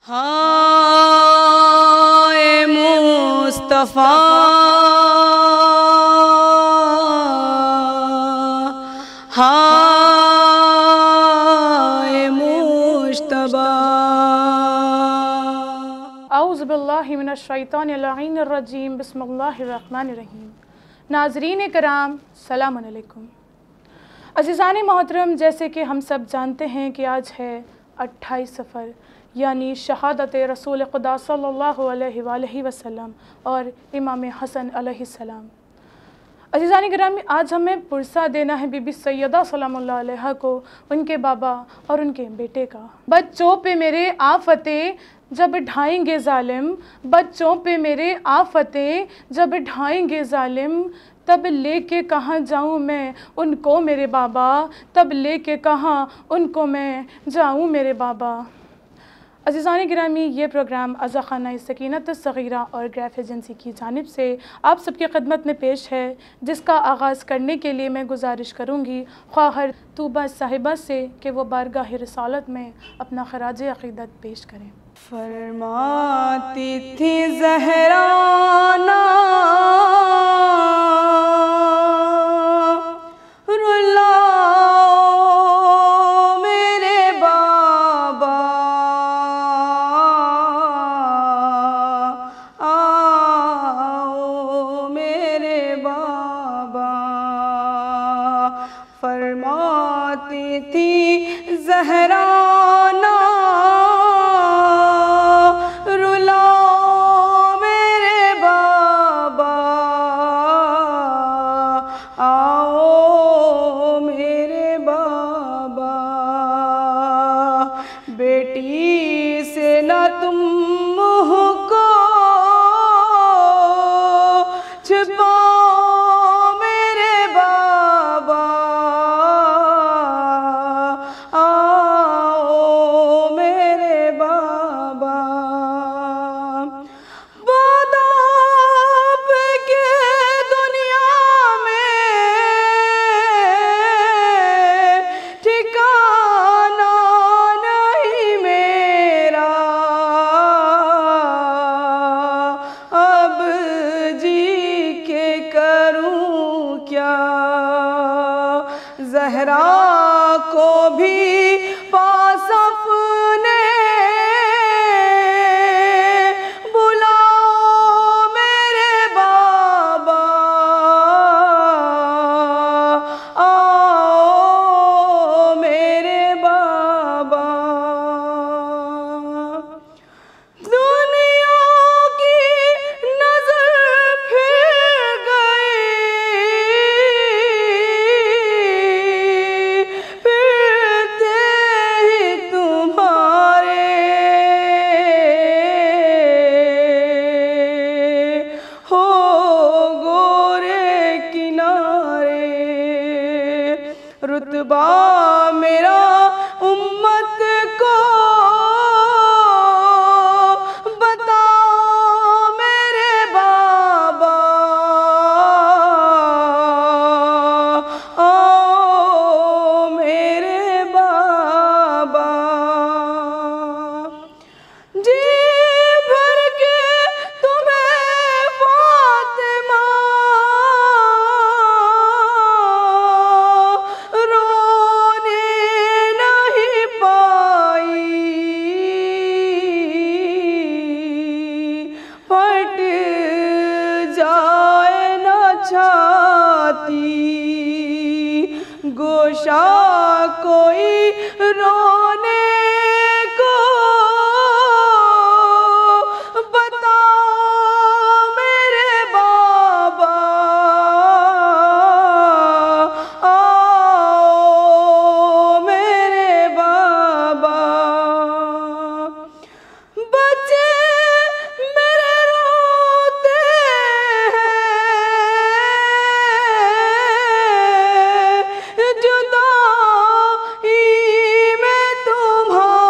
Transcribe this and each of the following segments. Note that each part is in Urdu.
ہائے مصطفیٰ ہائے مجتبیٰ۔ اعوذ باللہ من الشیطان اللعین الرجیم، بسم اللہ الرحمن الرحیم۔ ناظرین کرام، السلام علیکم۔ عزیزان محترم، جیسے کہ ہم سب جانتے ہیں کہ آج ہے 28 صفر، یعنی شہادت رسول خدا صلی اللہ علیہ وآلہ وسلم اور امام حسن علیہ السلام۔ عزیزان گرامی، آج ہمیں پرسہ دینا ہے بی بی سیدہ سلام اللہ علیہ کو، ان کے بابا اور ان کے بیٹے کا۔ بچوں پہ میرے آفتیں جب ڈھائیں گے ظالم، بچوں پہ میرے آفتیں جب ڈھائیں گے ظالم، تب لے کے کہاں جاؤں میں ان کو میرے بابا، تب لے کے کہاں ان کو میں جاؤں میرے بابا۔ عزیزان گرامی، یہ پروگرام عزا خانہ سکینت الصغیرہ اور گریف ایجنسی کی جانب سے آپ سب کی خدمت میں پیش ہے، جس کا آغاز کرنے کے لیے میں گزارش کروں گی خواہر طوبہ صاحبہ سے کہ وہ بارگاہ رسالت میں اپنا خراج عقیدت پیش کریں۔ فرماتی تھی زہرا نا رلاؤ میرے بابا، آؤ میرے بابا۔ فرماتی تھی زہرا بیٹی سے نہ تم منہ کو چھپاؤ میرے بابا، آؤ میرے بابا۔ باداب کے دنیا میں ٹھکانہ زہرا کو بھی پاس اپنے بلاؤ میرے بابا، آؤ میرے بابا۔ دنیا کی نظر پھر گئی، رتبہ میرا امت کو بتاؤ میرے بابا، آؤ میرے بابا۔ جی بھر کے تمہیں فاطمہ گوشا کوئی رونے کو بتاؤ میرے بابا، آؤ میرے بابا۔ بچے میرے روتے ہیں، جدائی میں تمہارے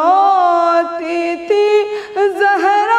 روتی تھی زہرا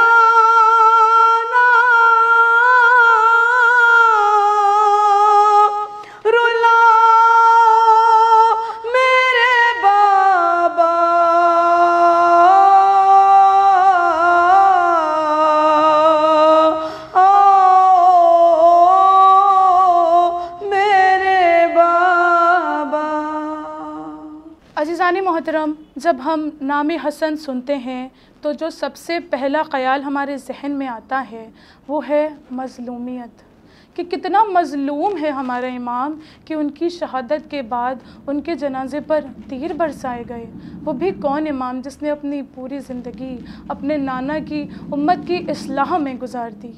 عزیزان محترم، جب ہم نام حسن سنتے ہیں تو جو سب سے پہلا خیال ہمارے ذہن میں آتا ہے وہ ہے مظلومیت، کہ کتنا مظلوم ہے ہمارا امام کہ ان کی شہادت کے بعد ان کے جنازے پر تیر برسائے گئے۔ وہ بھی کون امام جس نے اپنی پوری زندگی اپنے نانا کی امت کی اصلاح میں گزار دی۔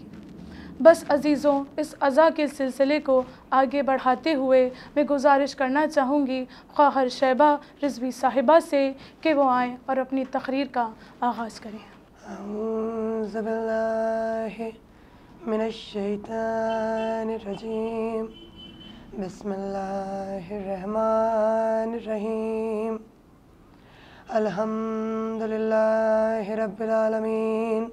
بس عزیزوں، اس عزا کے سلسلے کو آگے بڑھاتے ہوئے میں گزارش کرنا چاہوں گی خواہر شیبہ رضوی صاحبہ سے کہ وہ آئیں اور اپنی تقریر کا آغاز کریں۔ اعوذ باللہ من الشیطان الرجیم، بسم اللہ الرحمن الرحیم، الحمد للہ رب العالمین،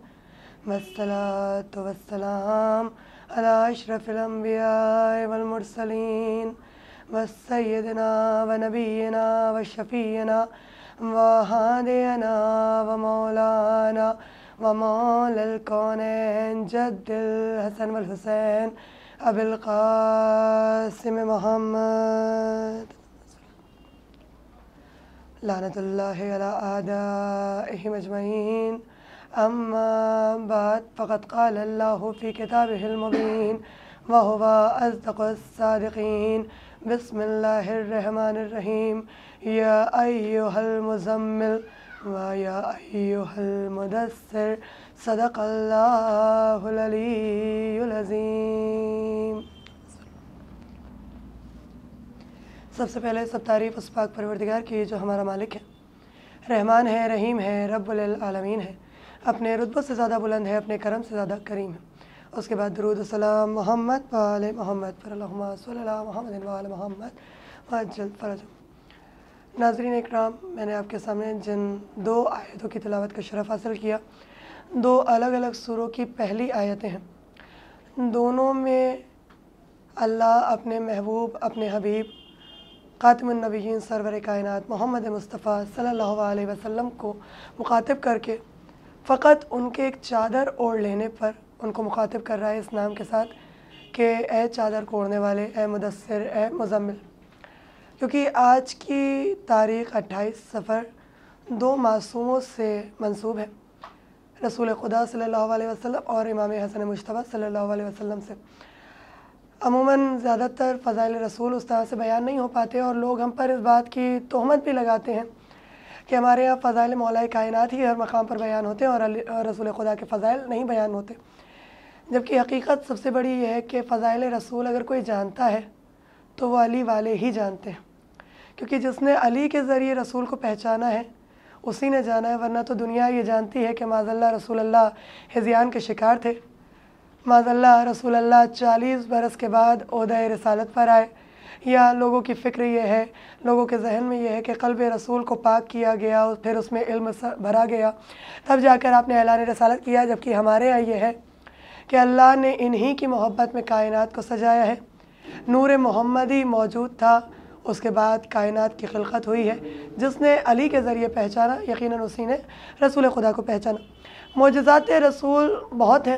والصلاة والسلام على اشرف الانبیاء والمرسلین، وسیدنا ونبینا وشفینا وہادینا ومولانا ومولا الکونین جد الحسن والحسین ابی القاسم محمد، لعنت اللہ علی اعدائہم اجمعین، اما بعد فقد قال اللہ فی کتابہ المبین وہو اصدق الصادقین، بسم اللہ الرحمن الرحیم، یا ایہا المزمل و یا ایہا المدثر، صدق اللہ العلی العظیم۔ سب سے پہلے سب تعریف اس پاک پروردگار کی جو ہمارا مالک ہے، رحمان ہے، رحیم ہے، رب العالمین ہے، اپنے رتبہ سے زیادہ بلند ہے، اپنے کرم سے زیادہ کریم ہے۔ اس کے بعد درود و سلام محمد و آل محمد پر، اللہم صلی اللہ محمد و آل محمد وعجل فرجہم۔ ناظرین اکرام، میں نے آپ کے سامنے جن 2 آیتوں کی تلاوت کا شرف حاصل کیا، 2 الگ الگ سوروں کی پہلی آیتیں ہیں۔ دونوں میں اللہ اپنے محبوب، اپنے حبیب خاتم النبیین سرور کائنات محمد مصطفیٰ صلی اللہ علیہ وسلم کو مخاطب کر کے فقط ان کے ایک چادر اوڑھ لینے پر ان کو مخاطب کر رہا ہے اس نام کے ساتھ کہ اے چادر کو اوڑھنے والے، اے مدثر، اے مزمل۔ کیونکہ آج کی تاریخ 28 صفر 2 معصوموں سے منسوب ہے، رسول خدا صلی اللہ علیہ وسلم اور امام حسن مجتبیٰ صلی اللہ علیہ وسلم سے۔ عموماً زیادہ تر فضائل رسول اس طرح سے بیان نہیں ہو پاتے اور لوگ ہم پر اس بات کی تہمت بھی لگاتے ہیں کہ ہمارے یہاں فضائل مولا کائنات ہی ہر مقام پر بیان ہوتے ہیں اور رسول خدا کے فضائل نہیں بیان ہوتے، جبکہ حقیقت سب سے بڑی یہ ہے کہ فضائل رسول اگر کوئی جانتا ہے تو وہ علی والے ہی جانتے ہیں، کیونکہ جس نے علی کے ذریعے رسول کو پہچانا ہے اسی نے جانا ہے، ورنہ تو دنیا یہ جانتی ہے کہ معاذ اللہ رسول اللہ ہذیان کے شکار تھے، معاذ اللہ رسول اللہ 40 برس کے بعد عہدہ رسالت پر آئے، یا لوگوں کی فکر یہ ہے، لوگوں کے ذہن میں یہ ہے کہ قلب رسول کو پاک کیا گیا اور پھر اس میں علم بھرا گیا تب جا کر آپ نے اعلان رسالت کیا، جبکہ ہمارے یہاں یہ ہے کہ اللہ نے انہی کی محبت میں کائنات کو سجایا ہے، نور محمدی موجود تھا، اس کے بعد کائنات کی خلقت ہوئی ہے، جس نے علی کے ذریعے پہچانا یقیناً اسی نے رسول خدا کو پہچانا۔ معجزات رسول بہت ہیں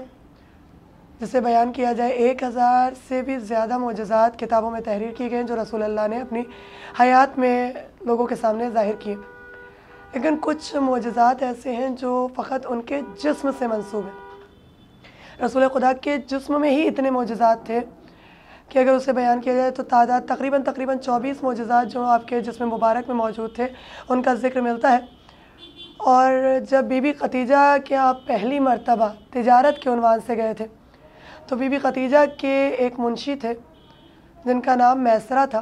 جسے بیان کیا جائے، 1000 سے بھی زیادہ معجزات کتابوں میں تحریر کی گئے جو رسول اللہ نے اپنی حیات میں لوگوں کے سامنے ظاہر کیے، لیکن کچھ معجزات ایسے ہیں جو فقط ان کے جسم سے منسوب ہیں۔ رسول خدا کے جسم میں ہی اتنے معجزات تھے کہ اگر اسے بیان کیا جائے تو تعداد تقریباً 24 معجزات جو آپ کے جسم مبارک میں موجود تھے ان کا ذکر ملتا ہے۔ اور جب بی بی خدیجہ کے آپ پہلی مرتبہ تجارت کے عنوان سے گئے تھے تو بی بی خدیجہ کے ایک منشی تھے جن کا نام میسرہ تھا،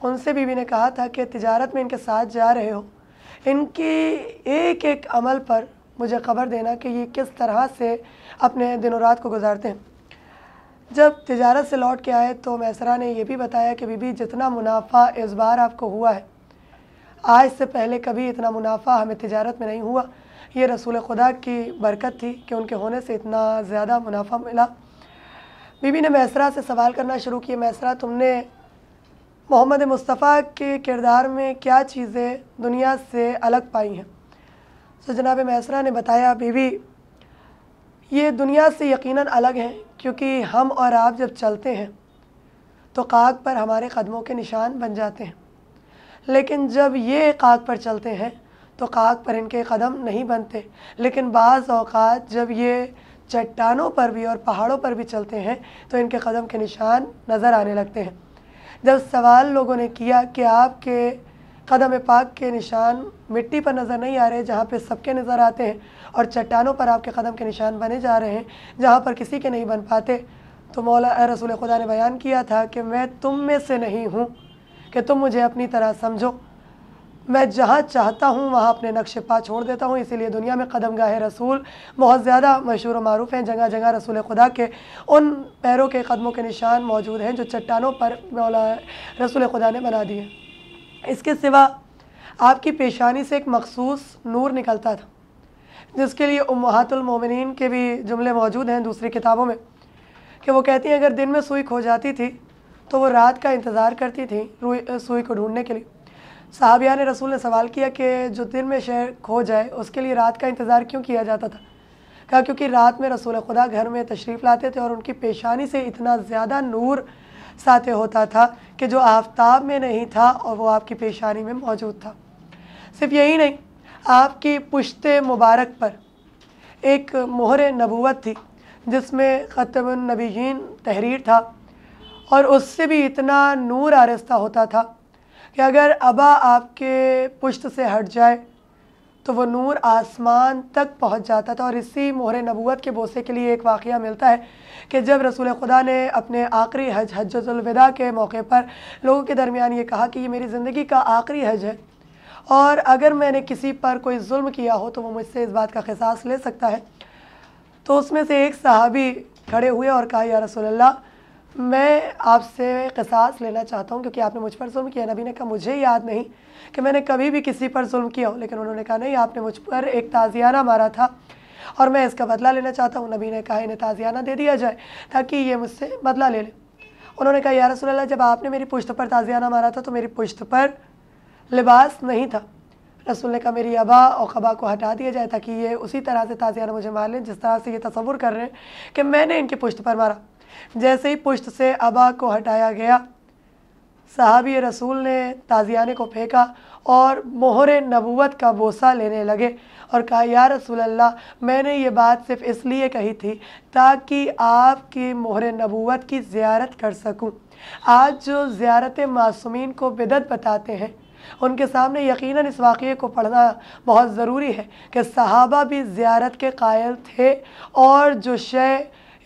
ان سے بی بی نے کہا تھا کہ تجارت میں ان کے ساتھ جا رہے ہو، ان کی ایک ایک عمل پر مجھے خبر دینا کہ یہ کس طرح سے اپنے دن و رات کو گزارتے ہیں۔ جب تجارت سے لوٹ کے آئے تو میسرہ نے یہ بھی بتایا کہ بی بی جتنا منافع اس بار آپ کو ہوا ہے آج سے پہلے کبھی اتنا منافع ہمیں تجارت میں نہیں ہوا۔ یہ رسول خدا کی برکت تھی کہ ان کے ہونے سے اتنا زیادہ منافع ملا۔ بی بی نے میسرہ سے سوال کرنا شروع کی، میسرہ تم نے محمد مصطفیٰ کے کردار میں کیا چیزیں دنیا سے الگ پائی ہیں؟ تو جناب میسرہ نے بتایا، بی بی یہ دنیا سے یقیناً الگ ہیں، کیونکہ ہم اور آپ جب چلتے ہیں تو خاک پر ہمارے قدموں کے نشان بن جاتے ہیں، لیکن جب یہ خاک پر چلتے ہیں تو خاک پر ان کے قدم نہیں بنتے، لیکن بعض اوقات جب یہ چٹانوں پر بھی اور پہاڑوں پر بھی چلتے ہیں تو ان کے قدم کے نشان نظر آنے لگتے ہیں۔ جب سوال لوگوں نے کیا کہ آپ کے قدم پاک کے نشان مٹی پر نظر نہیں آ رہے جہاں پہ سب کے نظر آتے ہیں، اور چٹانوں پر آپ کے قدم کے نشان بنے جا رہے ہیں جہاں پر کسی کے نہیں بن پاتے، تو مولا رسول خدا نے بیان کیا تھا کہ میں تم میں سے نہیں ہوں کہ تم مجھے اپنی طرح سمجھو، میں جہاں چاہتا ہوں وہاں اپنے نقش پا چھوڑ دیتا ہوں۔ اسی لیے دنیا میں قدم گاہ رسول بہت زیادہ مشہور و معروف ہیں، جگہ جگہ رسول خدا کے ان پیروں کے قدموں کے نشان موجود ہیں جو چٹانوں پر مولا رسول خدا نے بنا دیے۔ اس کے سوا آپ کی پیشانی سے ایک مخصوص نور نکلتا تھا، جس کے لیے امہات المومنین کے بھی جملے موجود ہیں دوسری کتابوں میں، کہ وہ کہتی ہیں اگر دن میں سوئی کھو جاتی تھی تو وہ رات کا انتظار کرتی تھی سوئی کو ڈھونڈنے کے لیے۔ صحابیان رسول نے سوال کیا کہ جو دن میں شے کھو جائے اس کے لیے رات کا انتظار کیوں کیا جاتا تھا؟ کہا کیونکہ رات میں رسول خدا گھر میں تشریف لاتے تھے اور ان کی پیشانی سے اتنا زیادہ نور ساطع ہوتا تھا کہ جو آفتاب میں نہیں تھا اور وہ آپ کی پیشانی میں موجود تھا۔ صرف یہی نہیں، آپ کی پشت مبارک پر ایک مہر نبوت تھی جس میں ختم النبیین تحریر تھا، اور اس سے بھی اتنا نور آرستہ ہوتا تھا کہ اگر ابا آپ کے پشت سے ہٹ جائے تو وہ نور آسمان تک پہنچ جاتا تھا۔ اور اسی مہر نبوت کے بوسے کے لیے ایک واقعہ ملتا ہے کہ جب رسول خدا نے اپنے آخری حجۃ الوداع کے موقع پر لوگوں کے درمیان یہ کہا کہ یہ میری زندگی کا آخری حج ہے، اور اگر میں نے کسی پر کوئی ظلم کیا ہو تو وہ مجھ سے اس بات کا قصاص لے سکتا ہے، تو اس میں سے ایک صحابی کھڑے ہوئے اور کہا یا رسول اللہ میں آپ سے قصاص لینا چاہتا ہوں کیونکہ آپ نے مجھ پر ظلم کیا۔ نبی نے کہا مجھے یاد نہیں کہ میں نے کبھی بھی کسی پر ظلم کیا ہو، لیکن انہوں نے کہا نہیں، آپ نے مجھ پر ایک تازیانہ مارا تھا اور میں اس کا بدلہ لینا چاہتا ہوں۔ نبی نے کہا انہیں تازیانہ دے دیا جائے تاکہ یہ مجھ سے بدلہ لے لے۔ انہوں نے کہا یا رسول اللہ جب آپ نے میری پشت پر تازیانہ مارا تھا تو میری پشت پر لباس نہیں تھا۔ رسول نے کہا میری ابا اور قبا کو ہٹا دیا جائے تاکہ یہ اسی طرح سے تازیانہ مجھے مار لیں جس طرح سے یہ تصور کر رہے ہیں کہ میں نے ان کی پشت پر مارا۔ جیسے ہی پشت سے ابا کو ہٹایا گیا، صحابی رسول نے تازیانے کو پھینکا اور مہر نبوت کا بوسہ لینے لگے اور کہا یا رسول اللہ میں نے یہ بات صرف اس لیے کہی تھی تاکہ آپ کی مہر نبوت کی زیارت کر سکوں۔ آج جو زیارت معصومین کو بدعت بتاتے ہیں ان کے سامنے یقیناً اس واقعے کو پڑھنا بہت ضروری ہے کہ صحابہ بھی زیارت کے قائل تھے، اور جو شے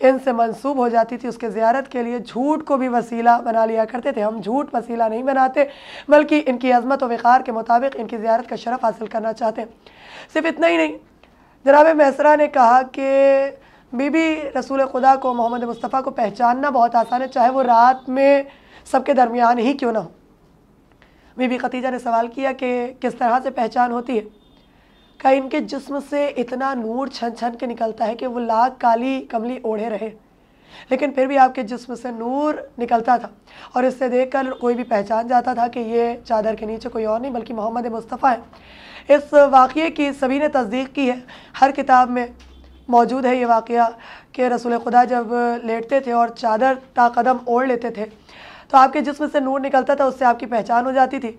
ان سے منسوب ہو جاتی تھی اس کے زیارت کے لیے جھوٹ کو بھی وسیلہ بنا لیا کرتے تھے۔ ہم جھوٹ وسیلہ نہیں بناتے بلکہ ان کی عظمت و وقار کے مطابق ان کی زیارت کا شرف حاصل کرنا چاہتے ہیں۔ صرف اتنا ہی نہیں، جناب میسرہ نے کہا کہ بی بی رسول خدا کو محمد مصطفیٰ کو پہچاننا بہت آسان ہے، چاہے وہ رات میں سب کے درمیان ہی کیوں نہ ہو۔ بی بی خدیجہ نے سوال کیا کہ کس طرح سے پہچان ہوتی ہے؟ کہ ان کے جسم سے اتنا نور چھن چھن کے نکلتا ہے کہ وہ لاکھ کالی کملی اوڑھے رہے لیکن پھر بھی آپ کے جسم سے نور نکلتا تھا، اور اس سے دیکھ کر کوئی بھی پہچان جاتا تھا کہ یہ چادر کے نیچے کوئی اور نہیں بلکہ محمد مصطفیٰ ہے۔ اس واقعے کی سبھی نے تصدیق کی ہے، ہر کتاب میں موجود ہے یہ واقعہ کہ رسول خدا جب لیٹتے تھے اور چادر تا قدم اوڑھ لیتے تھے تو آپ کے جسم سے نور نکلتا تھا، اس سے آپ کی پہچان ہو جاتی تھی۔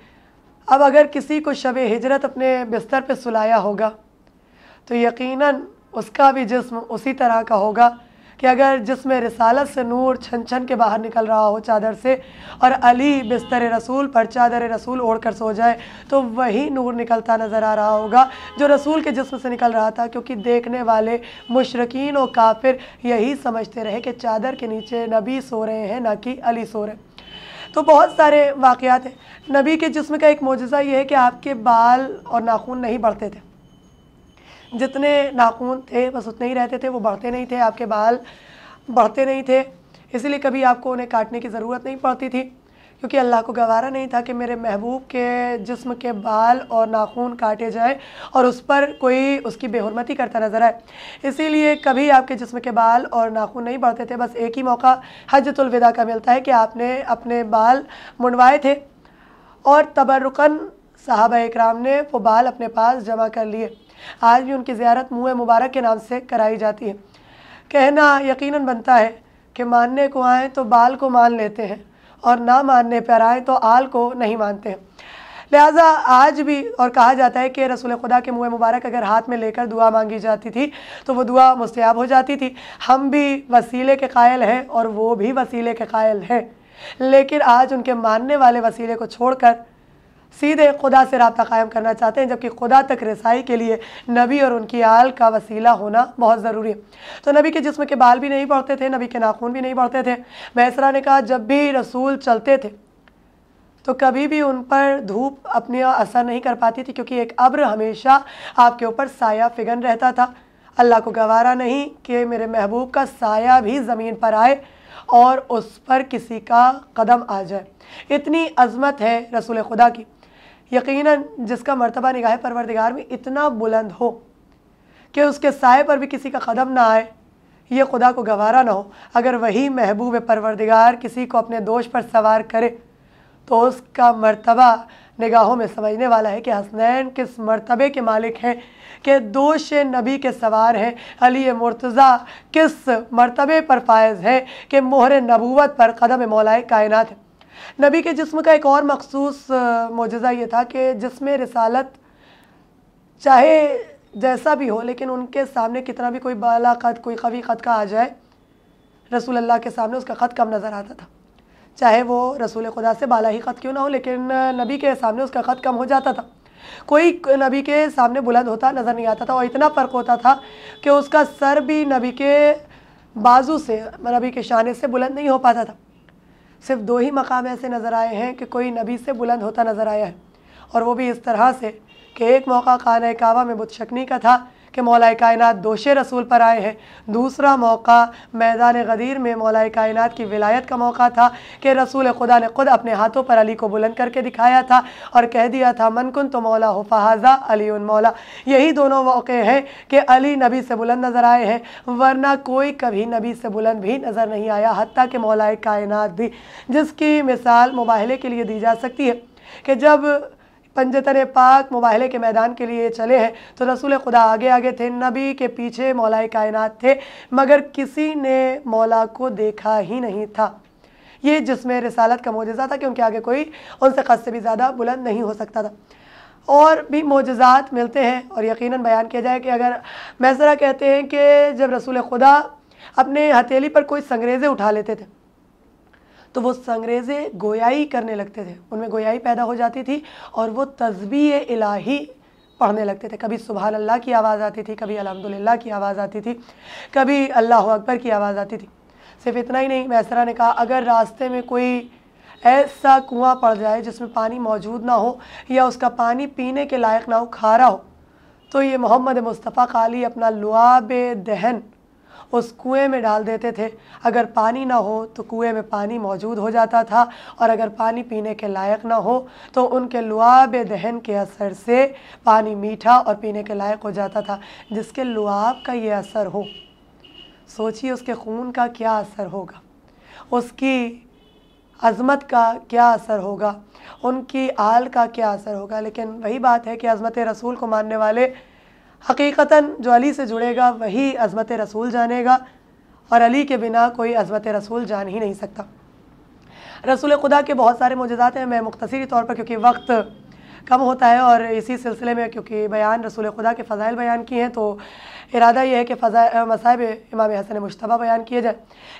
اب اگر کسی کو شب ہجرت اپنے بستر پہ سلایا ہوگا تو یقیناً اس کا بھی جسم اسی طرح کا ہوگا کہ اگر جسم رسالت سے نور چھن چھن کے باہر نکل رہا ہو چادر سے، اور علی بستر رسول پر چادر رسول اوڑھ کر سو جائے تو وہی نور نکلتا نظر آ رہا ہوگا جو رسول کے جسم سے نکل رہا تھا، کیونکہ دیکھنے والے مشرکین و کافر یہی سمجھتے رہے کہ چادر کے نیچے نبی سو رہے ہیں نہ کہ علی سو رہے ہیں۔ تو بہت سارے واقعات ہیں۔ نبی کے جسم کا ایک معجزہ یہ ہے کہ آپ کے بال اور ناخن نہیں بڑھتے تھے، جتنے ناخن تھے بس اتنے ہی رہتے تھے، وہ بڑھتے نہیں تھے، آپ کے بال بڑھتے نہیں تھے، اسی لیے کبھی آپ کو انہیں کاٹنے کی ضرورت نہیں پڑتی تھی، کیونکہ اللہ کو گوارا نہیں تھا کہ میرے محبوب کے جسم کے بال اور ناخن کاٹے جائیں اور اس پر کوئی اس کی بے حرمتی کرتا نظر آئے، اسی لیے کبھی آپ کے جسم کے بال اور ناخن نہیں بڑھتے تھے۔ بس ایک ہی موقع حجۃ الوداع کا ملتا ہے کہ آپ نے اپنے بال منڈوائے تھے اور تبرکاً صحابہ اکرام نے وہ بال اپنے پاس جمع کر لیے۔ آج بھی ان کی زیارت منہ مبارک کے نام سے کرائی جاتی ہے۔ کہنا یقیناً بنتا ہے کہ ماننے کو آئیں تو بال کو مان لیتے ہیں اور نہ ماننے پر آئیں تو آل کو نہیں مانتے ہیں۔ لہٰذا آج بھی اور کہا جاتا ہے کہ رسول خدا کے منہ مبارک اگر ہاتھ میں لے کر دعا مانگی جاتی تھی تو وہ دعا مستجاب ہو جاتی تھی۔ ہم بھی وسیلے کے قائل ہیں اور وہ بھی وسیلے کے قائل ہیں، لیکن آج ان کے ماننے والے وسیلے کو چھوڑ کر سیدھے خدا سے رابطہ قائم کرنا چاہتے ہیں، جبکہ خدا تک رسائی کے لیے نبی اور ان کی آل کا وسیلہ ہونا بہت ضروری ہے۔ تو نبی کے جسم کے بال بھی نہیں بڑھتے تھے، نبی کے ناخن بھی نہیں بڑھتے تھے۔ میسرہ نے کہا جب بھی رسول چلتے تھے تو کبھی بھی ان پر دھوپ اپنے اثر نہیں کر پاتی تھی، کیونکہ ایک ابر ہمیشہ آپ کے اوپر سایہ فگن رہتا تھا۔ اللہ کو گوارا نہیں کہ میرے محبوب کا سایہ بھی زمین پر آئے اور اس پر کسی کا قدم آ جائے۔ اتنی عظمت ہے رسول خدا کی، یقیناً جس کا مرتبہ نگاہ پروردگار میں اتنا بلند ہو کہ اس کے سائے پر بھی کسی کا قدم نہ آئے، یہ خدا کو گوارا نہ ہو۔ اگر وہی محبوب پروردگار کسی کو اپنے دوش پر سوار کرے تو اس کا مرتبہ نگاہوں میں سمجھنے والا ہے کہ حسنین کس مرتبے کے مالک ہیں، کہ دوش نبی کے سوار ہیں۔ علی مرتضیٰ کس مرتبے پر فائز ہیں کہ مہر نبوت پر قدم مولائے کائنات ہے۔ نبی کے جسم کا ایک اور مخصوص معجزہ یہ تھا کہ جسم رسالت چاہے جیسا بھی ہو، لیکن ان کے سامنے کتنا بھی کوئی بالا قد، کوئی قوی قد کا آ جائے، رسول اللہ کے سامنے اس کا قد کم نظر آتا تھا، چاہے وہ رسول خدا سے بالا ہی قد کیوں نہ ہو، لیکن نبی کے سامنے اس کا قد کم ہو جاتا تھا۔ کوئی نبی کے سامنے بلند ہوتا نظر نہیں آتا تھا، اور اتنا فرق ہوتا تھا کہ اس کا سر بھی نبی کے بازو سے، نبی کے شانے سے بلند نہیں ہو پاتا تھا۔ صرف دو ہی مقام ایسے نظر آئے ہیں کہ کوئی نبی سے بلند ہوتا نظر آیا ہے، اور وہ بھی اس طرح سے کہ ایک موقع خانہ کعبہ میں بت شکنی کا تھا کہ مولا کائنات دوش رسول پر آئے ہیں، دوسرا موقع میدان غدیر میں مولا کائنات کی ولایت کا موقع تھا کہ رسول خدا نے خود اپنے ہاتھوں پر علی کو بلند کر کے دکھایا تھا اور کہہ دیا تھا من کن تو مولا ہو فہذا علی مولا۔ یہی دونوں موقع ہیں کہ علی نبی سے بلند نظر آئے ہیں، ورنہ کوئی کبھی نبی سے بلند بھی نظر نہیں آیا، حتیٰ کہ مولا کائنات بھی، جس کی مثال مباہلے کے لیے دی جا سکتی ہے کہ جب پنجتن پاک مباہلے کے میدان کے لیے چلے ہیں تو رسول خدا آگے آگے تھے، نبی کے پیچھے مولا کائنات تھے، مگر کسی نے مولا کو دیکھا ہی نہیں تھا۔ یہ جسم رسالت کا معجزہ تھا کہ ان کے آگے کوئی ان سے قد سے بھی زیادہ بلند نہیں ہو سکتا تھا۔ اور بھی معجزات ملتے ہیں اور یقیناً بیان کیا جائے کہ اگر میسرہ کہتے ہیں کہ جب رسول خدا اپنے ہتھیلی پر کوئی سنگریزے اٹھا لیتے تھے تو وہ سنگریزے گویائی کرنے لگتے تھے، ان میں گویائی پیدا ہو جاتی تھی اور وہ تسبیح الہی پڑھنے لگتے تھے۔ کبھی سبحان اللہ کی آواز آتی تھی، کبھی الحمدللہ کی آواز آتی تھی، کبھی اللہ اکبر کی آواز آتی تھی۔ صرف اتنا ہی نہیں، میسرہ نے کہا اگر راستے میں کوئی ایسا کنواں پڑ جائے جس میں پانی موجود نہ ہو یا اس کا پانی پینے کے لائق نہ ہو، کھارا ہو، تو یہ محمد مصطفیٰ خالی اپنا لعاب دہن اس کنویں میں ڈال دیتے تھے۔ اگر پانی نہ ہو تو کنویں میں پانی موجود ہو جاتا تھا، اور اگر پانی پینے کے لائق نہ ہو تو ان کے لعاب دہن کے اثر سے پانی میٹھا اور پینے کے لائق ہو جاتا تھا۔ جس کے لعاب کا یہ اثر ہو، سوچیے اس کے خون کا کیا اثر ہوگا، اس کی عظمت کا کیا اثر ہوگا، ان کی آل کا کیا اثر ہوگا۔ لیکن وہی بات ہے کہ عظمت رسول کو ماننے والے حقیقتاً جو علی سے جڑے گا وہی عظمت رسول جانے گا، اور علی کے بنا کوئی عظمت رسول جان ہی نہیں سکتا۔ رسول خدا کے بہت سارے معجزات ہیں، میں مختصری طور پر کیونکہ وقت کم ہوتا ہے اور اسی سلسلے میں کیونکہ بیان رسول خدا کے فضائل بیان کیے ہیں تو ارادہ یہ ہے کہ مصائب امام حسن مجتبیٰ بیان کیے جائیں۔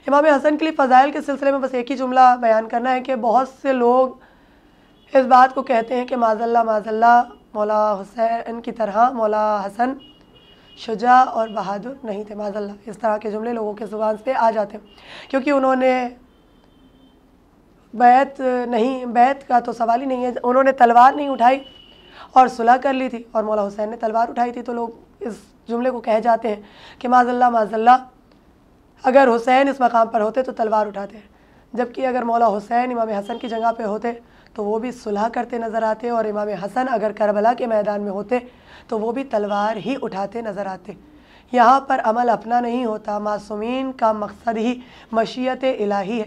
امام حسن کے لیے فضائل کے سلسلے میں بس ایک ہی جملہ بیان کرنا ہے کہ بہت سے لوگ اس بات کو کہتے ہیں کہ معاذ اللہ مولا حسین کی طرح مولا حسن شجاع اور بہادر نہیں تھے، معاذ اللہ اس طرح کے جملے لوگوں کے زبان پہ آ جاتے ہیں، کیونکہ انہوں نے بیعت کا تو سوال ہی نہیں ہے، انہوں نے تلوار نہیں اٹھائی اور صلح کر لی تھی، اور مولا حسین نے تلوار اٹھائی تھی، تو لوگ اس جملے کو کہہ جاتے ہیں کہ معاذ اللہ اگر حسین اس مقام پر ہوتے تو تلوار اٹھاتے ہیں۔ جبکہ اگر مولا حسین امام حسن کی جگہ پہ ہوتے تو وہ بھی صلح کرتے نظر آتے، اور امام حسن اگر کربلا کے میدان میں ہوتے تو وہ بھی تلوار ہی اٹھاتے نظر آتے۔ یہاں پر عمل اپنا نہیں ہوتا، معصومین کا مقصد ہی مشیت الہی ہے۔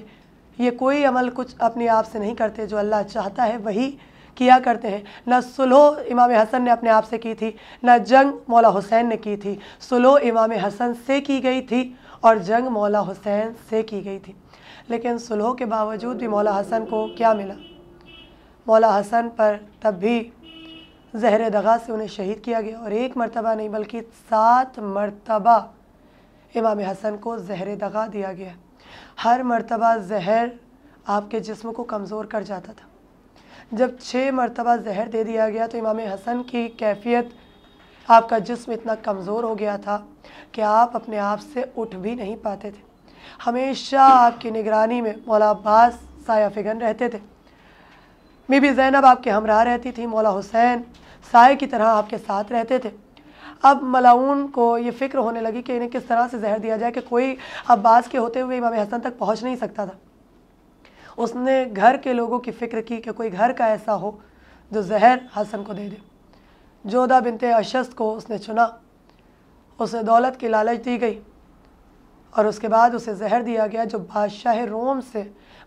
یہ کوئی عمل کچھ اپنے آپ سے نہیں کرتے، جو اللہ چاہتا ہے وہی کیا کرتے ہیں۔ نہ صلح امام حسن نے اپنے آپ سے کی تھی، نہ جنگ مولا حسین نے کی تھی، صلح امام حسن سے کی گئی تھی اور جنگ مولا حسین سے کی گئی تھی۔ لیکن صلح کے باوجود بھی مولا حسن کو کیا ملا؟ مولا حسن پر تب بھی زہر دغا سے انہیں شہید کیا گیا، اور ایک مرتبہ نہیں بلکہ 7 مرتبہ امام حسن کو زہر دغا دیا گیا۔ ہر مرتبہ زہر آپ کے جسم کو کمزور کر جاتا تھا۔ جب 6 مرتبہ زہر دے دیا گیا تو امام حسن کی کیفیت، آپ کا جسم اتنا کمزور ہو گیا تھا کہ آپ اپنے آپ سے اٹھ بھی نہیں پاتے تھے۔ ہمیشہ آپ کی نگرانی میں مولا عباس سایہ فگن رہتے تھے، بی بی زینب آپ کے ہمراہ رہتی تھی، مولا حسین سائے کی طرح آپ کے ساتھ رہتے تھے۔ اب ملعون کو یہ فکر ہونے لگی کہ انہیں کس طرح سے زہر دیا جائے کہ کوئی عباس کے ہوتے ہوئے امام حسن تک پہنچ نہیں سکتا تھا۔ اس نے گھر کے لوگوں کی فکر کی کہ کوئی گھر کا ایسا ہو جو زہر حسن کو دے دے۔ جودہ بنت اشست کو اس نے چنا، اسے دولت کی لالچ دی گئی، اور اس کے بعد اسے زہر دیا گیا جو بادشاہ روم سے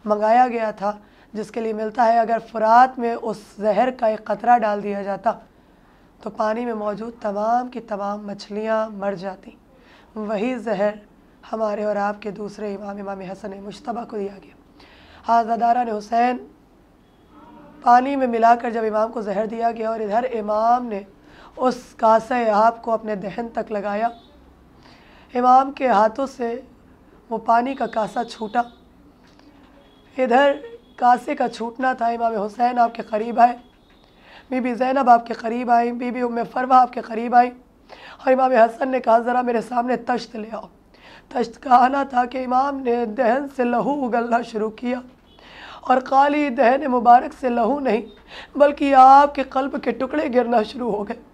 منگایا گیا تھا، جس کے لیے ملتا ہے اگر فرات میں اس زہر کا ایک قطرہ ڈال دیا جاتا تو پانی میں موجود تمام کی تمام مچھلیاں مر جاتی۔ وہی زہر ہمارے اور آپ کے دوسرے امام حسن مجتبیٰ کو دیا گیا۔ عزاداران حسین پانی میں ملا کر جب امام کو زہر دیا گیا، اور ادھر امام نے اس کاسے آپ کو اپنے دہن تک لگایا، امام کے ہاتھوں سے وہ پانی کا کاسا چھوٹا، ادھر کاسے کا چھوٹنا تھا۔ امام حسین آپ کے قریب آئے، بی بی زینب آپ کے قریب آئیں، بی بی ام فروہ آپ کے قریب آئیں، اور امام حسن نے کہا ذرا میرے سامنے تشت لے آؤ۔ تشت کا آنا تھا کہ امام نے دہن سے لہو اگلنا شروع کیا، اور خالی دہن مبارک سے لہو نہیں بلکہ آپ کے قلب کے ٹکڑے گرنا شروع ہو گئے۔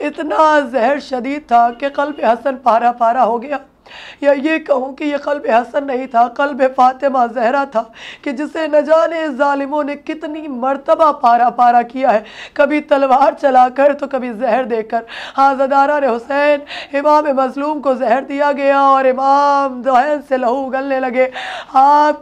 اتنا زہر شدید تھا کہ قلب حسن پارا پارا ہو گیا، یا یہ کہوں کہ یہ قلب حسن نہیں تھا، قلب فاطمہ زہرا تھا، کہ جسے نہ جانے ظالموں نے کتنی مرتبہ پارا پارا کیا ہے، کبھی تلوار چلا کر تو کبھی زہر دے کر۔ عزاداران حسین، امام مظلوم کو زہر دیا گیا اور امام دہن سے لہو اگلنے لگے، آپ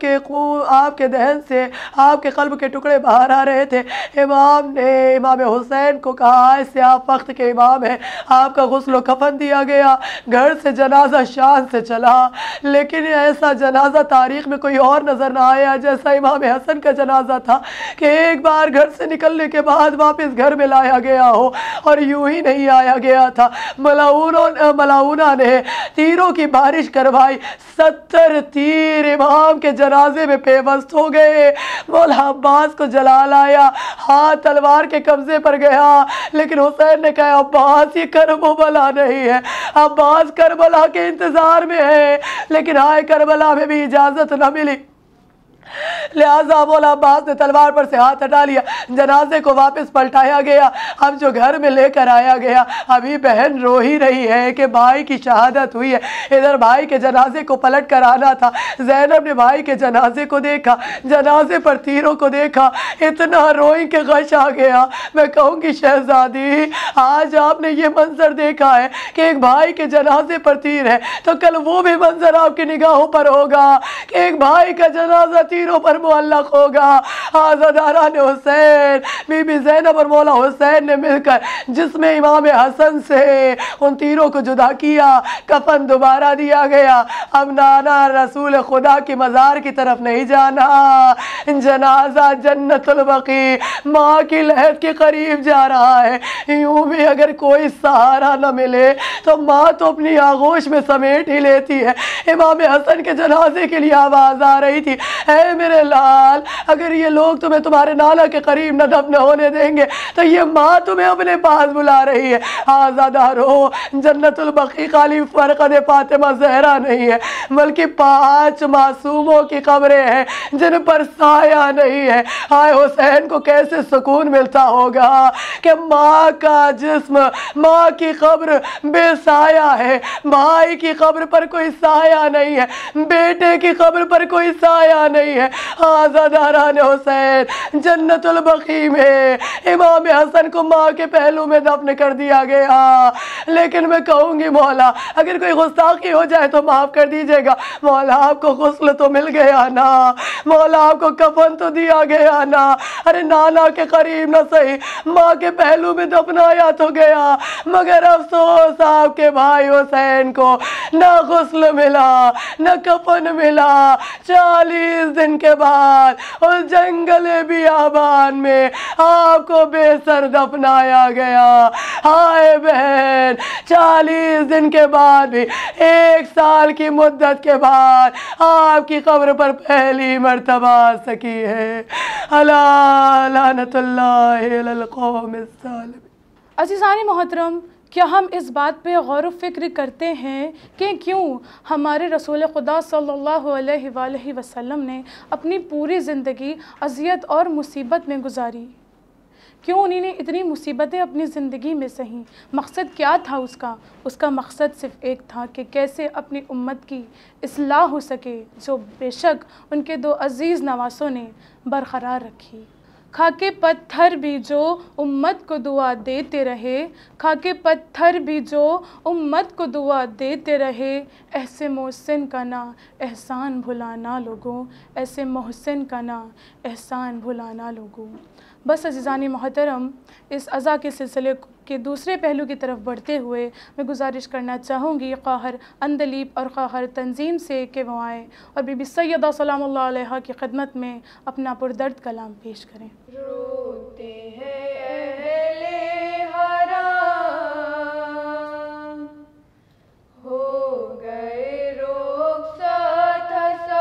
کے دہن سے آپ کے قلب کے ٹکڑے باہر آ رہے تھے۔ امام نے امام حسین کو کہا ایسے آپ وقت کے امام ہیں، آپ کا غسل و کفن دیا گیا، گھر سے جنازہ شان سے چلا، لیکن ایسا جنازہ تاریخ میں کوئی اور نظر نہ آیا جیسا امام حسن کا جنازہ تھا، کہ ایک بار گھر سے نکلنے کے بعد واپس گھر میں لایا گیا ہو، اور یوں ہی نہیں آیا گیا تھا۔ ملعونہ نے تیروں کی بارش کروائی، 70 تیر امام کے جنازے میں پیوست ہو گئے۔ مولا عباس کو جلال آیا، ہاتھ تلوار کے قبضے پر گیا، لیکن حسین نے کہا عباس یہ کرب و بلا نہیں ہے، عباس کربلا کے انتظار میں ہے، لیکن آئے کربلا میں بھی اجازت نہ ملی، لہٰذا مولا عباس نے تلوار پر سے ہاتھ ہٹا لیا، جنازے کو واپس پلٹایا گیا۔ اب جو گھر میں لے کر آیا گیا، ابھی بہن رو ہی رہی ہے کہ بھائی کی شہادت ہوئی ہے، ادھر بھائی کے جنازے کو پلٹ کر آنا تھا۔ زینب نے بھائی کے جنازے کو دیکھا، جنازے پر تیروں کو دیکھا، اتنا روئی کہ غش آ گیا۔ میں کہوں گی شہزادی، آج آپ نے یہ منظر دیکھا ہے کہ ایک بھائی کے جنازے پر تیر ہے، تو کل وہ بھی منظر آپ کی نگاہوں پر ہوگا کہ ایک بھائی کا جنازہ تیروں پر معلق ہوگا۔ عزاداران حسین، بی بی زینب اور مولا حسین نے مل کر جسم امام حسن سے ان تیروں کو جدا کیا، کفن دوبارہ دیا گیا۔ اب نانا رسول خدا کی مزار کی طرف نہیں جانا، جنازہ جنت البقیع ماں کی لحد کے قریب جا رہا ہے۔ یوں بھی اگر کوئی سہارا نہ ملے تو ماں تو اپنی آغوش میں سمیٹ ہی لیتی ہے۔ امام حسن کے جنازے کے لیے آواز آ رہی تھی، اے میرے لال، اگر یہ لوگ تمہیں تمہارے نانا کے قریب نہ دفن ہونے دیں گے تو یہ ماں تمہیں اپنے پاس بلا رہی ہے۔ آزادارو، جنت البقیع خالی فرقد فاطمہ زہرا نہیں ہے، بلکہ 5 معصوموں کی قبریں ہیں جن پر سایہ نہیں ہے۔ آئے حسین کو کیسے سکون ملتا ہوگا کہ ماں کا جسم، ماں کی قبر بے سایہ ہے، بھائی کی قبر پر کوئی سایہ سایہ نہیں ہے، بیٹے کی قبر پر کوئی سایہ نہیں ہے۔ آزاداران حسین جنت البقیع میں امام حسن کو ماں کے پہلو میں دفن کر دیا گیا۔ لیکن میں کہوں گی مولا اگر کوئی گستاخی ہو جائے تو معاف کر دیجئے گا، مولا آپ کو غسل تو مل گیا نا، مولا آپ کو کفن تو دیا گیا نا، ارے نانا کے قریب نہ صحیح ماں کے پہلو میں دفنایا تو گیا، مگر افسوس آپ کے بھائی حسین کو نہ غسل ملا نہ کفن ملا۔ 40 دن کے بعد اس جنگل بیابان میں آپ کو بے سر دفنایا گیا۔ ہائے بہن 40 دن کے بعد بھی 1 سال کی مدت کے بعد آپ کی قبر پر پہلی مرتبہ آ سکی ہے۔ الا لعنت اللہ علی القوم الظالمین۔ عزیزان محترم، کیا ہم اس بات پہ غور و فکر کرتے ہیں کہ کیوں ہمارے رسول خدا صلی اللہ علیہ وآلہ وسلم نے اپنی پوری زندگی اذیت اور مصیبت میں گزاری؟ کیوں انہی نے اتنی مصیبتیں اپنی زندگی میں سہیں؟ مقصد کیا تھا اس کا مقصد صرف ایک تھا کہ کیسے اپنی امت کی اصلاح ہو سکے، جو بے شک ان کے 2 عزیز نواسوں نے برقرار رکھی۔ خاکے پتھر بھی جو امت کو دعا دیتے رہے، خاکے پتھر بھی جو امت کو دعا دیتے رہے، ایسے محسن کا نا احسان بھلانا لوگوں، ایسے محسن کا نا احسان بھلانا لوگوں۔ بس عزیزان محترم، اس عزا کے سلسلے کے دوسرے پہلو کی طرف بڑھتے ہوئے میں گزارش کرنا چاہوں گی خواہر اندلیب اور خواہر تنظیم سے کہ وہ آئیں اور بی بی سیدہ سلام اللہ علیہا کی خدمت میں اپنا پردرد کلام پیش کریں۔ روتے ہیں اہل حرام، ہو گئے رخصت حسن،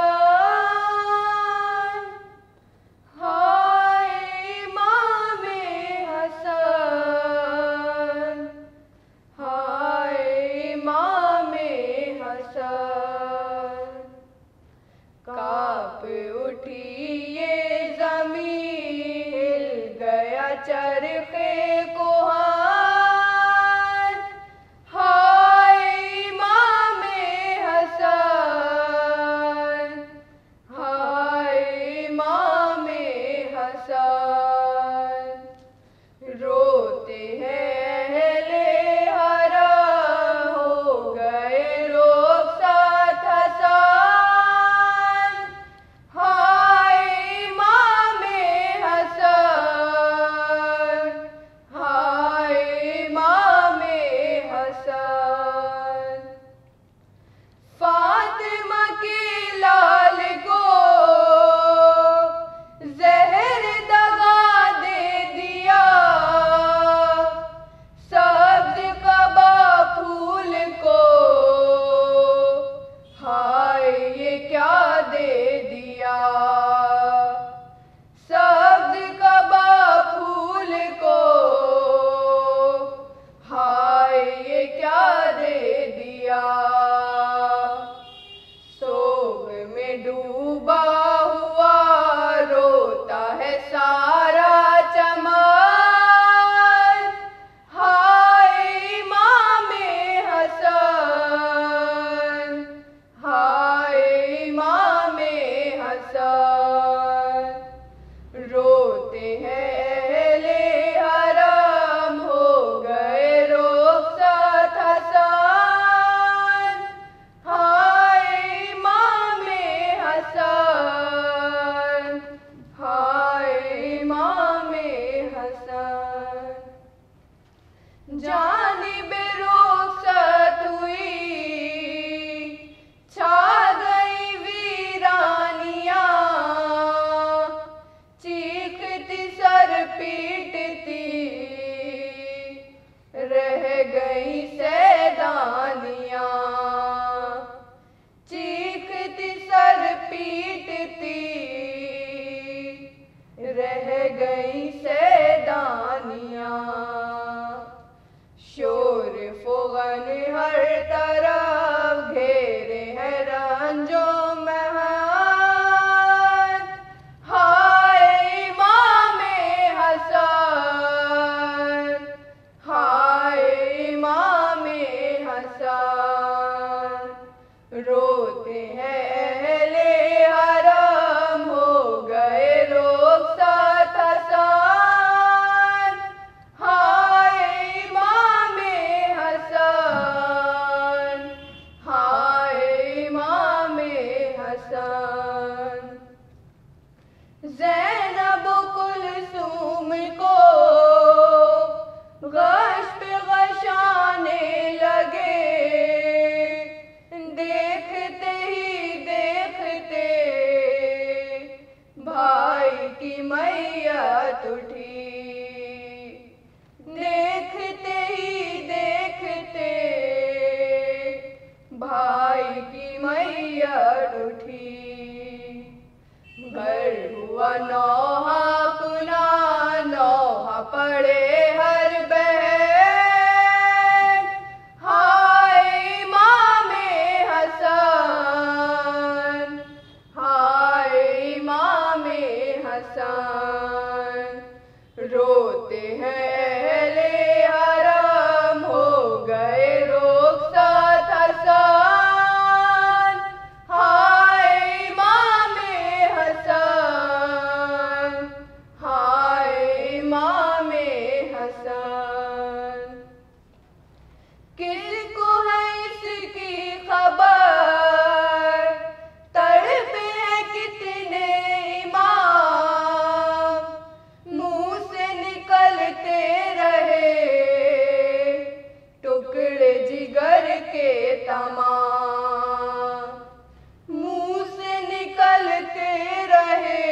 ہائے امام حسن، ہائے امام حسن، کانپ اٹھی یہ زمین، ہل گیا چرخے کوہان، ہائے امام حسن، ہائے امام حسن، روتے ہیں اہل حرم، ہو گئے رخصت حسن، ہائے امام حسن، ہائے امام حسن، فاطمہ کے لال کو زہر دغا دے دیا، سبز قبا پھول کو ہائے یہ کیا دے دیا، سبز قبا پھول کو ہائے یہ کیا دے دیا، سوگ میں ڈوبا ہوا روتا ہے سارا چمن، ہائے امام حسن، ہائے امام حسن، روتے ہیں اہل حرم، ہو گئے رخصت حسن، ہائے امام حسن، ہائے امام حسن، جانب رخصت ہوئی چھا گئی ویرانیاں، چیختی سر پیٹتی رہ گئی سیدانیاں، چیختی سر پیٹتی رہ گئی سیدانیاں، شور فغن ہر طرف گھیرے ہیں رنجو مہان، ہائے امام حسن، ہائے امام حسن، روتے نوحہ کنا نوحہ پڑھے ہر بہن، ہائے امام حسن، ہائے امام حسن، روتے ہیں اہل حرم ہو گئے رخصت حسن، ہائے امام حسن، ہائے امام حسن، کس کو ہے اس کی خبر، تڑپے ہیں کتنے امام، منہ سے نکلتے رہے ٹکڑے جگر کے تمام، منہ سے نکلتے رہے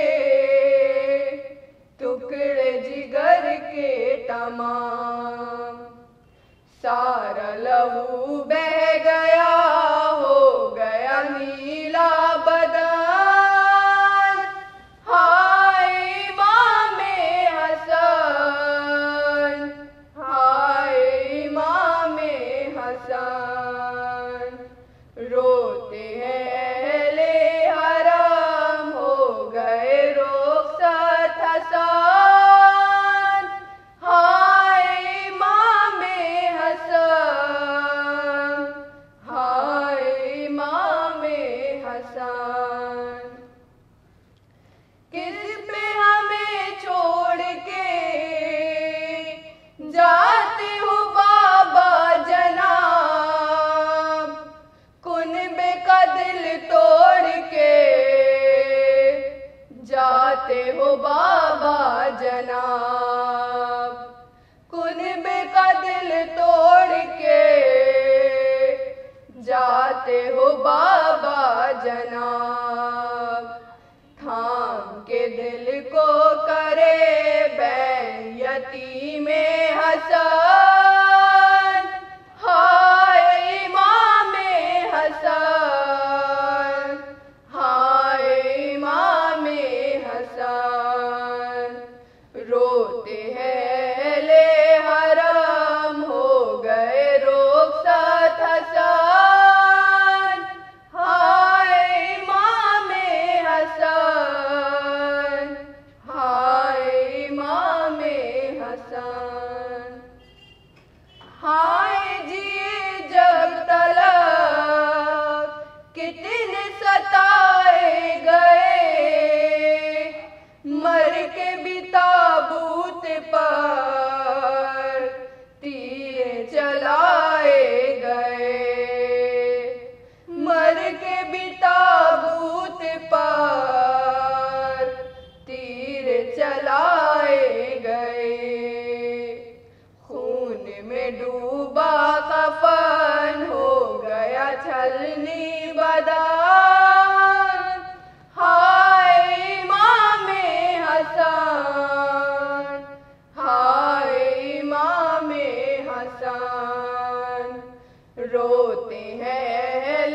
ٹکڑے جگر کے تمام، سارا لہو بہہ گیا ہو گیا نیلا بدن، ہائے امام حسن، ہائے امام حسن، روتے ہیں اہل حرم ہو گئے رخصت حسن، ہائے امام حسن، ہائے امام حسن، کس پہ ہمیں چھوڑ کے جاتے ہو بابا جناب، کنبے کا دل توڑ کے جاتے ہو بابا جناب، کنبے کا دل توڑ کے جاتے ہو بابا جناب، تھام کے دل کو کرے بین یتیم حسن، ہائے امام حسن، ہائے امام حسن، روتے ہیں اہل حرم ہو گئے رخصت حسن، ہائے امام حسن، ہائے امام حسن، ہائے جیے جب تلک کتنے ستائے گئے، مر کے بھی تابوت پر تیر چلائے گئے، مر کے بھی تابوت پر تیر چلائے گئے، خون میں ڈوبا کفن ہو گیا چھلنی بدن، ہائے امام حسن، ہائے امام حسن، روتے ہیں اہل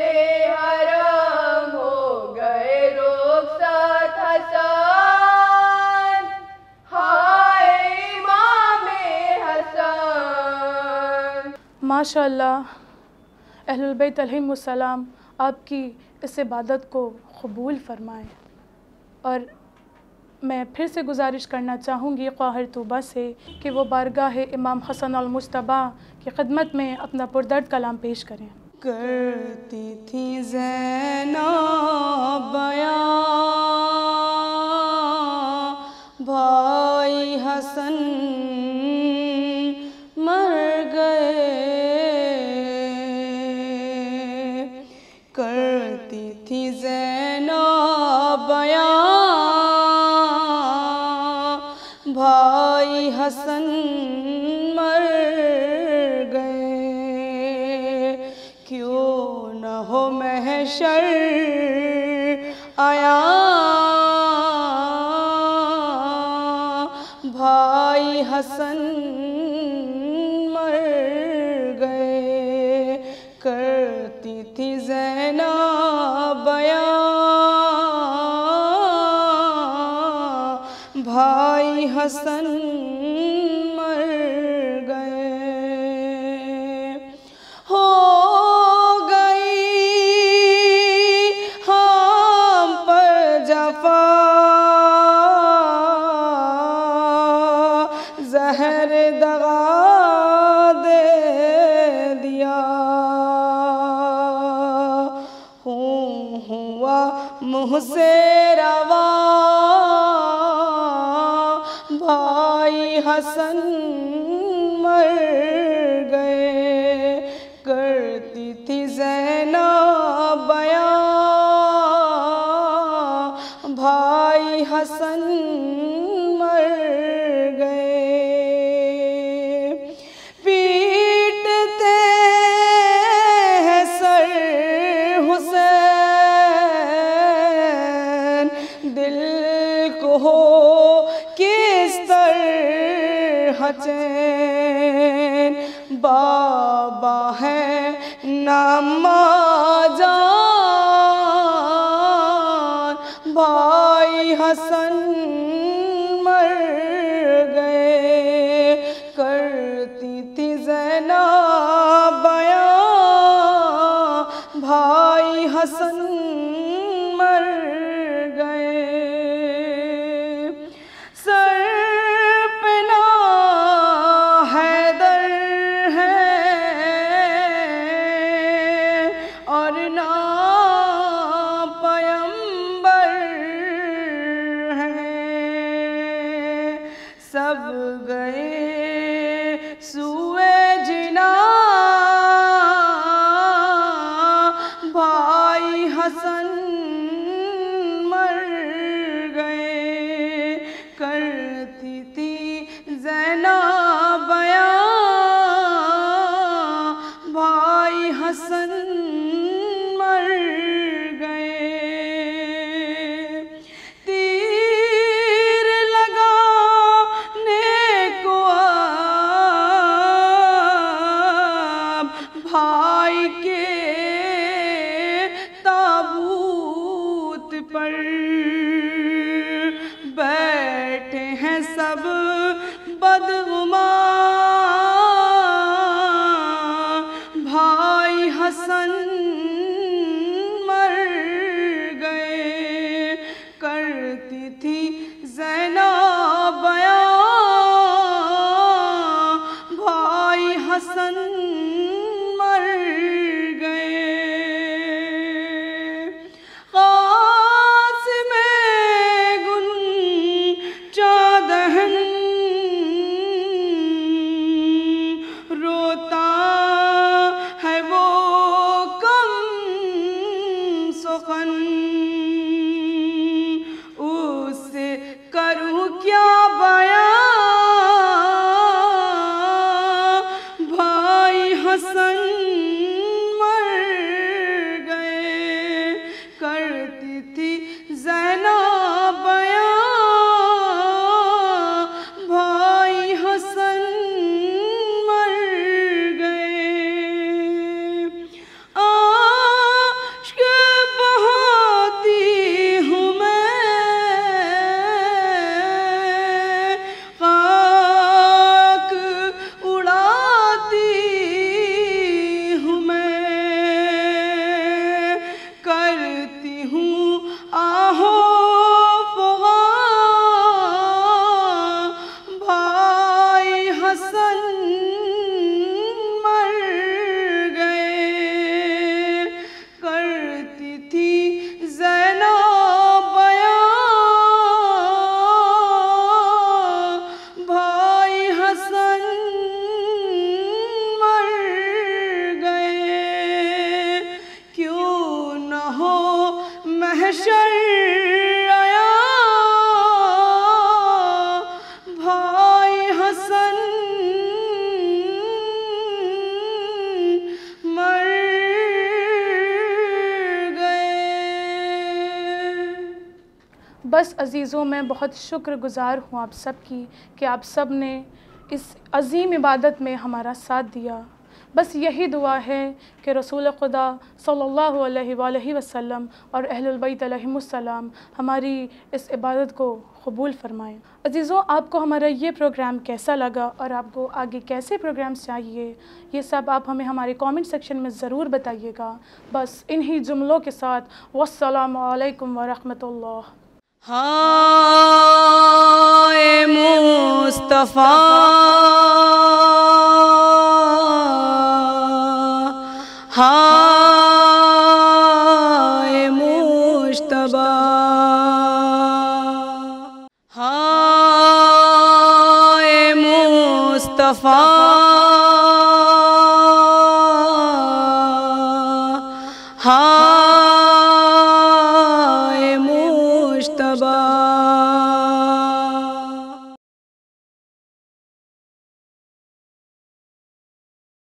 حرم ہو گئے رخصت حسن، ہائے امام حسن۔ ماشاء اللہ، اہل البیت علیہم السلام آپ کی اس عبادت کو قبول فرمائیں، اور میں پھر سے گزارش کرنا چاہوں گی قاہر طوبہ سے کہ وہ بارگاہ امام حسن المجتبیٰ کی خدمت میں اپنا پردرد کلام پیش کریں۔ کرتی تھی زینب بیان، بھائی حسن مر گئے، کرتی تھی زینب بیان، بھائی حسن مر گئے، کیوں نہ ہو محشر آیا، بھائی حسن مر گئے، کرتی تھی زینب بیان، حسن مر گئے، ہو گئی ہم پر جفا، زہر دغا دے دیا، ہوا منہ سے روا بھائی حسن مر گئے، کرتی تھی زینب بیاں بھائی حسن مر گئے، پیٹتے ہیں سر حسین، دل کو ہو کس طرح چین، بابا ہے نامہ جان بھائی حسن مر گئے، کرتی تھی زینب بیاں بھائی حسن مر گئے، سر پہ نہ حیدر ہے اور نہ پیمبر ہے، سب گئے سوئے جنا بھائی حسن مر گئے، کرتی تھی زینب بیاں بھائی حسن مر گئے، تیر لگانے کو اب بھائی کے تابوت پر بیٹھے ہیں سب بدگماں بھائی حسن مر گئے، کرتی تھی زینب بیاں بھائی حسن مر گئے، قاسم گنچا دہن روتا ہے وہ کم سخن، اس سے کروں کیا بیاں بھائی حسن مر گئے، کرتی تھی زینب بیاں بھائی حسن مر گئے، عاشق بہاتی ہوں میں، خاک اڑاتی ہوں میں، کرتی ہوں آہو فغاں بھائی حسن مر گئے، کرتی تھی زینب بیاں بھائی حسن مر گئے، کیوں نہ ہو محشر آیا بھائی حسن مر گئے۔ بس عزیزوں، میں بہت شکر گزار ہوں آپ سب کی کہ آپ سب نے اس عظیم عبادت میں ہمارا ساتھ دیا۔ بس یہی دعا ہے کہ رسول خدا صلی اللہ علیہ وآلہ وسلم اور اہل البیت علیہم السلام ہماری اس عبادت کو قبول فرمائیں۔ عزیزوں، آپ کو ہمارا یہ پروگرام کیسا لگا اور آپ کو آگے کیسے پروگرامز چاہیے، یہ سب آپ ہمیں ہمارے کامنٹ سیکشن میں ضرور بتائیے گا۔ بس انہی جملوں کے ساتھ والسلام علیکم ورحمۃ اللہ۔ ہائے مصطفیٰ، ہائے مجتبیٰ، ہائے مصطفیٰ، ہائے مجتبیٰ۔